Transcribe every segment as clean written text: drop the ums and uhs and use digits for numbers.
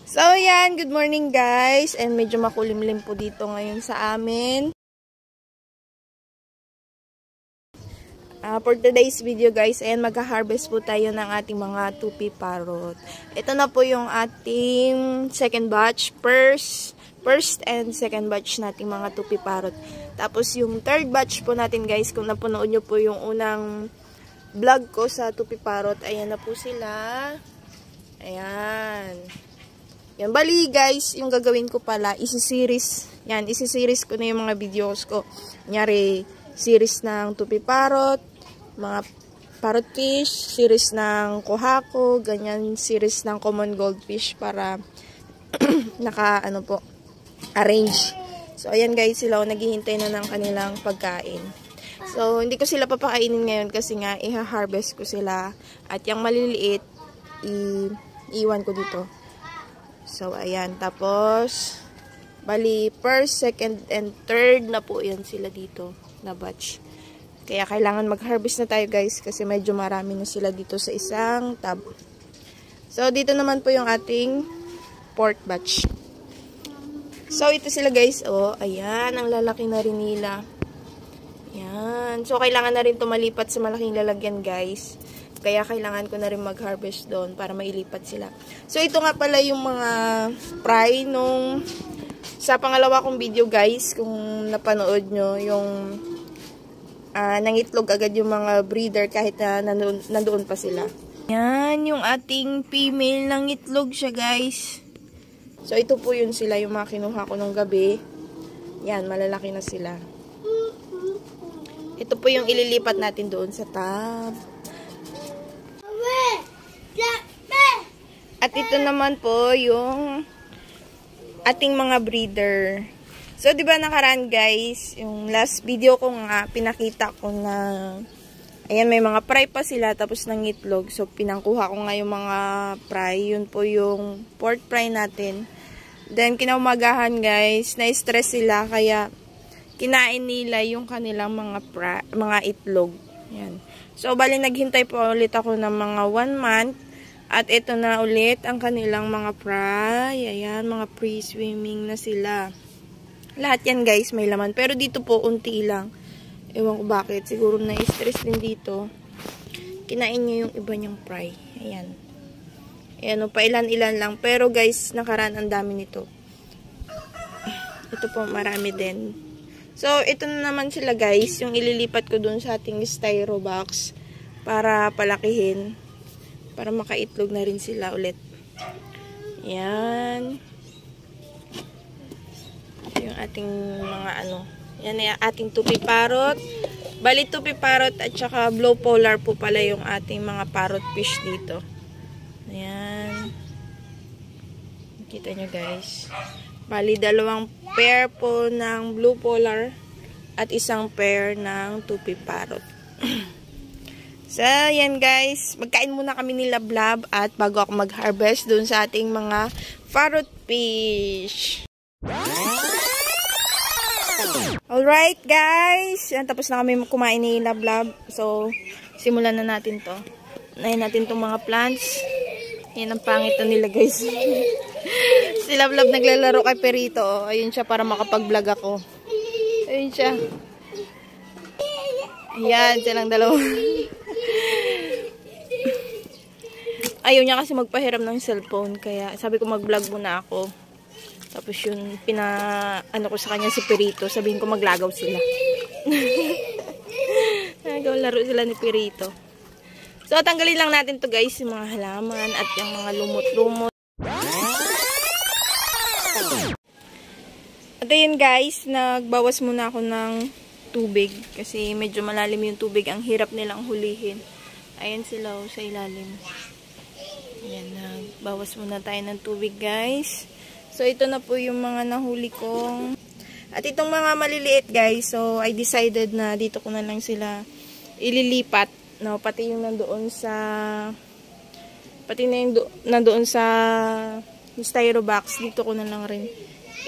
So, yan. Good morning, guys. And medyo makulimlim po dito ngayon sa amin. For today's video, guys, ayan, magha-harvest po tayo ng ating mga tupi parrot. Ito na po yung ating second batch. First and second batch nating mga tupi parrot. Tapos, yung third batch po natin, guys, kung napanood nyo po yung unang vlog ko sa tupi parrot, ayan na po sila. Ayan. Yan, bali guys, yung gagawin ko pala, isi-series ko na yung mga videos ko. Kunyari, series ng tupi parrot, mga parrot fish, series ng kohako, ganyan, series ng common goldfish para arrange. So, ayan guys, sila naghihintay na ng kanilang pagkain. So, hindi ko sila papakainin ngayon kasi nga, iha-harvest ko sila. At yung maliliit, iiwan ko dito. So, ayan. Tapos, bali, first, second, and third na po yan sila dito na batch. Kaya, kailangan mag-harvest na tayo, guys, kasi medyo marami na sila dito sa isang tub. So, dito naman po yung ating fourth batch. So, ito sila, guys. Oh, ayan. Ang lalaki na rin nila. Ayan. So, kailangan na rin tumalipat sa malaking lalagyan, guys. Kaya kailangan ko na rin mag-harvest doon para mailipat sila. So, ito nga pala yung mga fry nung sa pangalawa kong video, guys. Kung napanood nyo, yung nangitlog agad yung mga breeder kahit na nandoon pa sila. Yan, yung ating female nangitlog siya, guys. So, ito po yun sila, yung mga kinuha ko nung gabi. Yan, malalaki na sila. Ito po yung ililipat natin doon sa tub. At ito naman po yung ating mga breeder. So, di ba nakaraan guys, yung last video ko nga, pinakita ko na, ayan, may mga fry pa sila, tapos nangitlog. So, pinangkuha ko nga yung mga fry. Yun po yung pork fry natin. Then, kinaumagahan guys, na-stress sila, kaya kinain nila yung kanilang mga itlog. Ayan. So, bali naghintay po ulit ako ng mga 1 month. At ito na ulit ang kanilang mga fry. Ayan, mga pre-swimming na sila. Lahat yan guys, may laman. Pero dito po, unti lang. Ewan ko bakit. Siguro na-stress din dito. Kinain niya yung iba niyang fry. Ayan. Ayan, pailan-ilan lang. Pero guys, nakaraan ang dami nito. Ito po, marami din. So, ito na naman sila guys. Yung ililipat ko dun sa ating styro box. Para palakihin. Para makaitlog na rin sila ulit. Yan. Yung ating mga Yan yung ating tupi parrot. Bali tupi parrot at saka blue polar po pala yung ating mga parrot fish dito. Ayan. Kita nyo guys. Bali 2 pair po ng blue polar at 1 pair ng tupi parrot. So, yan guys. Magkain muna kami ni Lablab at bago ako mag-harvest dun sa ating mga parrot fish. Alright guys. Yan, tapos na kami kumain ni Lablab. So, simulan na natin to. Unahin natin tong mga plants. Yan ang pangit na nila guys. Si Lablab naglalaro kay Perito. Ayun siya para makapag-vlog ako. Ayun siya. Ayan, silang dalawa. Ayaw niya kasi magpahiram ng cellphone. Kaya sabi ko mag-vlog muna ako. Tapos yun, ko sa kanya si Perito. Sabihin ko maglagaw sila. Laro sila ni Perito. So, tanggalin lang natin to guys. Yung mga halaman at yung mga lumot-lumot. At ayun guys, nagbawas muna ako ng tubig. Kasi medyo malalim yung tubig. Ang hirap nilang hulihin. Ayan sila sa ilalim. Ayan, bawas muna tayo ng tubig guys. So, ito na po yung mga nahuli kong. At itong mga maliliit guys, so I decided na dito ko na lang sila ililipat. No, pati yung nandoon sa styro box, dito ko na lang rin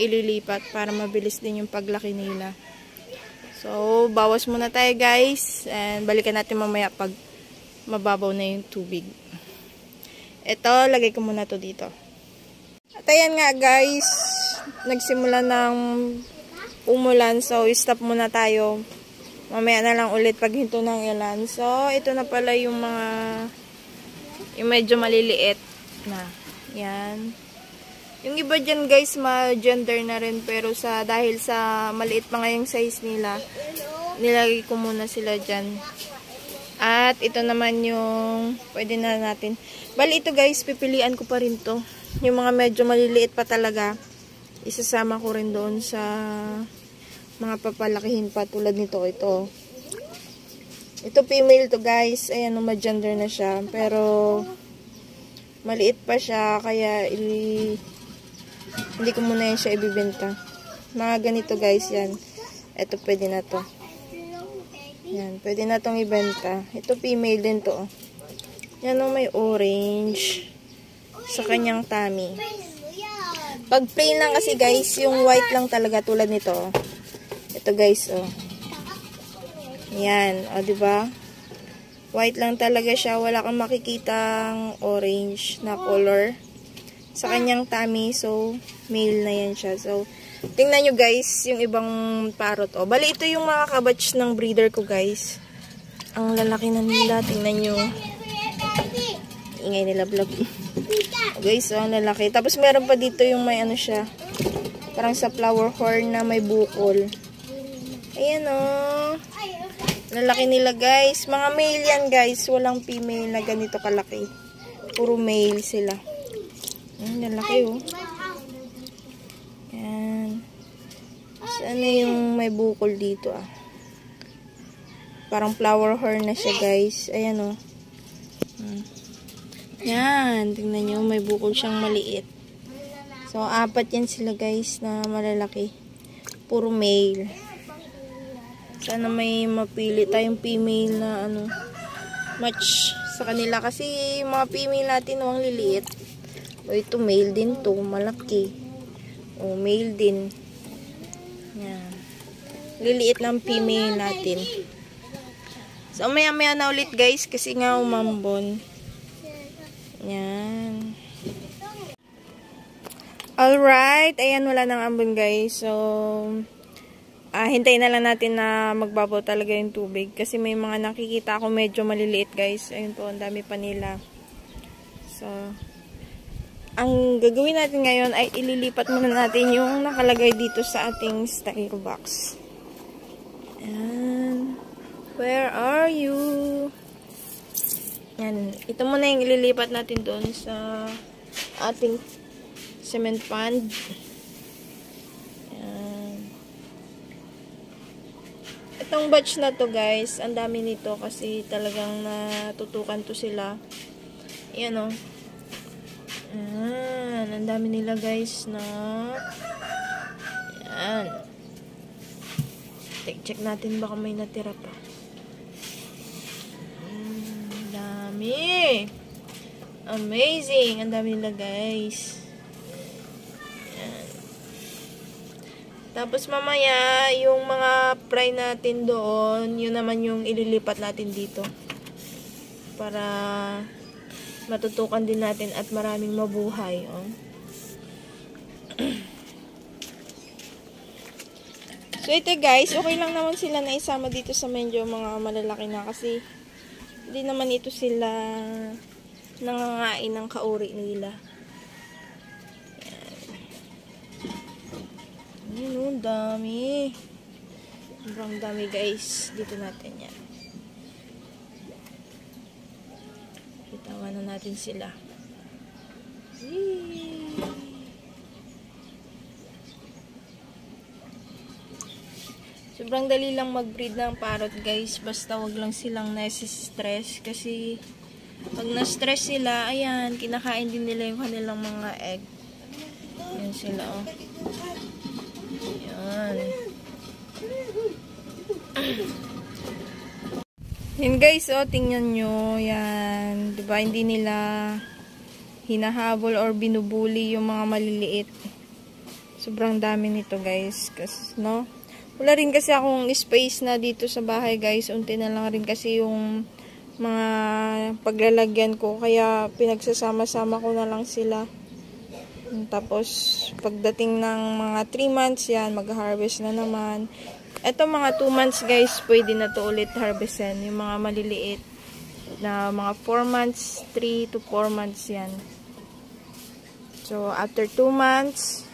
ililipat para mabilis din yung paglaki nila. So, bawas muna tayo guys. And balikan natin mamaya pag mababaw na yung tubig. Ito, lagay ko muna to dito. At ayan nga guys, nagsimula ng umulan. So, stop muna tayo. Mamaya na lang ulit pag hinto ng ilan. So, ito na pala yung mga, yung medyo maliliit na. Yan. Yung iba dyan guys, ma-gender na rin. Pero dahil sa maliit pa nga yung size nila, nilagay ko muna sila dyan. At ito naman yung pwede na natin. Bali ito guys, pipilian ko pa rin to. Yung mga medyo maliliit pa talaga, isasama ko rin doon sa mga papalakihin pa tulad nito. Ito female to guys. Ayan, ma-gender na siya. Pero maliit pa siya, kaya hindi ko muna yan siya ibibenta. Mga ganito guys, yan. Ito pwede na to. Yan, pwede na tong ibenta. Ito female din to. Yan o, may orange sa kanyang tummy. Pag plain lang kasi guys, yung white lang talaga tulad nito. Ito guys, oh. Yan, o diba? White lang talaga siya. Wala kang makikitang orange na color sa kanyang tummy. So, male na yan siya. So, tingnan nyo guys, yung ibang parrot. O, bali ito yung mga kabatch ng breeder ko guys. Ang lalaki na nila. Tingnan nyo. Ingay nila vlog. O, guys, ang lalaki. Tapos meron pa dito yung may ano siya. Parang sa flower horn na may bukol. Ayan o. Lalaki nila guys. Mga male yan guys. Walang female na ganito kalaki. Puro male sila. Lalaki o. Yan. Saan na yung may bukol dito ah. Parang flower horn na siya guys. Ayan o. Yan. Tingnan nyo. May bukol siyang maliit. So, 4 yan sila guys na malalaki. Puro male. Sana may mapili tayong female na ano, match sa kanila. Kasi mga female natin ang liliit. O, ito male din to. Malaki. O, male din. Yan. Liliit ng female natin. So, maya-maya na ulit guys. Kasi nga umambon. Yan. Alright. Ayan, wala nang ambon guys. So, hintayin na lang natin na magbabaw talaga yung tubig. Kasi may mga nakikita ako medyo maliliit guys. Ayun po, ang dami pa nila. So, ang gagawin natin ngayon ay ililipat muna natin yung nakalagay dito sa ating styro box. Ayan. Where are you? Yan. Ito muna yung ililipat natin doon sa ating cement pond. Yan. Itong batch na to guys, ang dami nito kasi talagang natutukan to sila. Yan o. Yan. Ang dami nila guys na yan. Check natin baka may natira pa. Dami. Amazing. Ang dami nila guys. Yan. Tapos mamaya, yung mga fry natin doon, yun naman yung ililipat natin dito. Para matutukan din natin at maraming mabuhay. Oh. So ito guys, okay lang naman sila na isama dito sa medyo mga malalaki na kasi hindi naman ito sila nangangain ng kauri nila. Ayan o, dami. Sobrang dami guys. Dito natin yan. Bitawan na natin sila. Yee! Sobrang dali lang mag-breed ng parrot guys. Basta wag lang silang nasi-stress. Kasi pag na-stress sila, ayan, kinakain din nila yung kanilang mga egg. Ayan sila oh. Ayan. Yan guys, oh, tingnan nyo. Yan. Diba, hindi nila hinahabol or binubuli yung mga maliliit. Sobrang dami nito guys. Kasi, no? Wala rin kasi akong space na dito sa bahay guys. Unti na lang rin kasi yung mga paglalagyan ko. Kaya pinagsasama-sama ko na lang sila. Tapos, pagdating ng mga 3 months, yan, mag-harvest na naman. Ito mga 2 months guys, pwede na to ulit harvestin. Yung mga maliliit na mga 4 months, 3 to 4 months yan. So, after 2 months,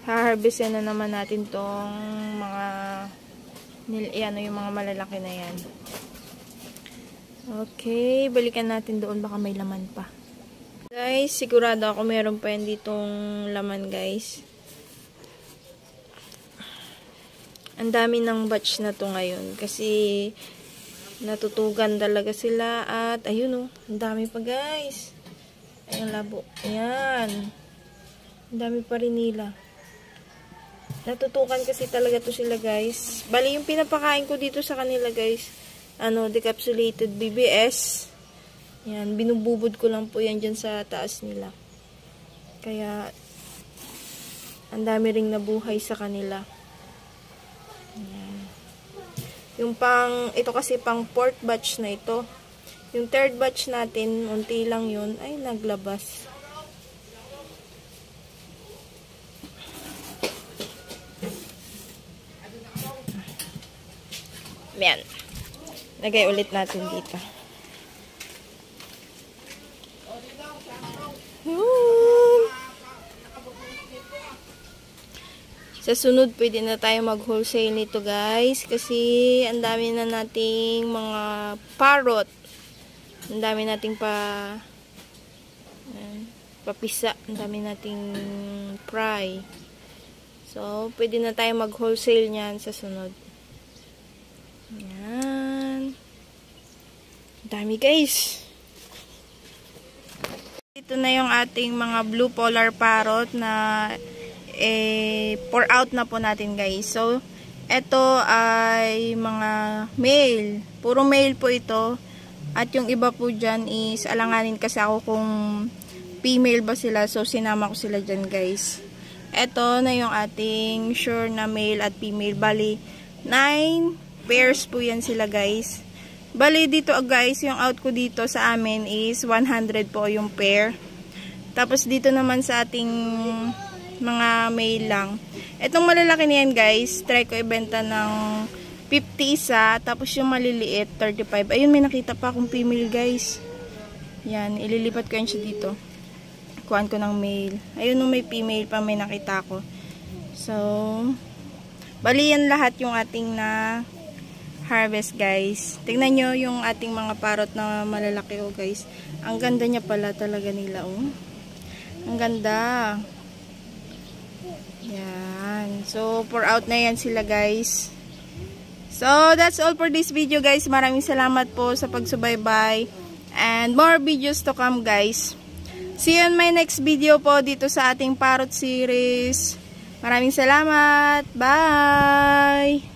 ha-harvestin na naman natin tong mga yung mga malalaki na yan. Okay, balikan natin doon, baka may laman pa. Guys, sigurado ako meron pa yan ditong laman guys. Ang dami ng batch na to ngayon kasi natutugan talaga sila at ayun ang dami pa guys. Ayun labo. Ayan. Ang dami pa rin nila. Natutukan kasi talaga to sila guys. Bali yung pinapakain ko dito sa kanila guys, decapsulated BBS. Yan, binububod ko lang po yan dyan sa taas nila. Kaya ang dami ring nabuhay sa kanila. Ayan. Yung ito kasi pang 4th batch na ito. Yung 3rd batch natin, unti lang yun, ay naglabas. Ayan. Lagay ulit natin dito. Sa sunod, pwede na tayo mag-wholesale nito guys. Kasi, ang dami na nating mga parrot. Ang dami nating papisa. Ang dami nating fry. So, pwede na tayo mag-wholesale niyan sa sunod. Ayan. Ang dami guys. Ito na yung ating mga blue polar parrot na pour out na po natin guys. So, ito ay mga male. Puro male po ito. At yung iba po dyan is alanganin kasi ako kung female ba sila. So, sinama ko sila dyan guys. Ito na yung ating sure na male at female. Bali, 9 pairs po yan sila guys. Bali dito guys, yung out ko dito sa amin is 100 po yung pair. Tapos dito naman sa ating mga male lang. Itong malalaki niyan guys, try ko ibenta ng 50 isa. Tapos yung maliliit, 35. Ayun, may nakita pa akong female guys. Yan, ililipat ko yan siya dito. Kuhaan ko ng male. Ayun, may female pa may nakita ko. So, bali yan lahat yung ating na harvest guys. Tingnan nyo yung ating mga parrot na malalaki guys. Ang ganda niya pala talaga nila Ang ganda. Yan. So, pour out na yan sila guys. So, that's all for this video guys. Maraming salamat po sa pagsubaybay. And more videos to come guys. See you in my next video po dito sa ating parrot series. Maraming salamat. Bye!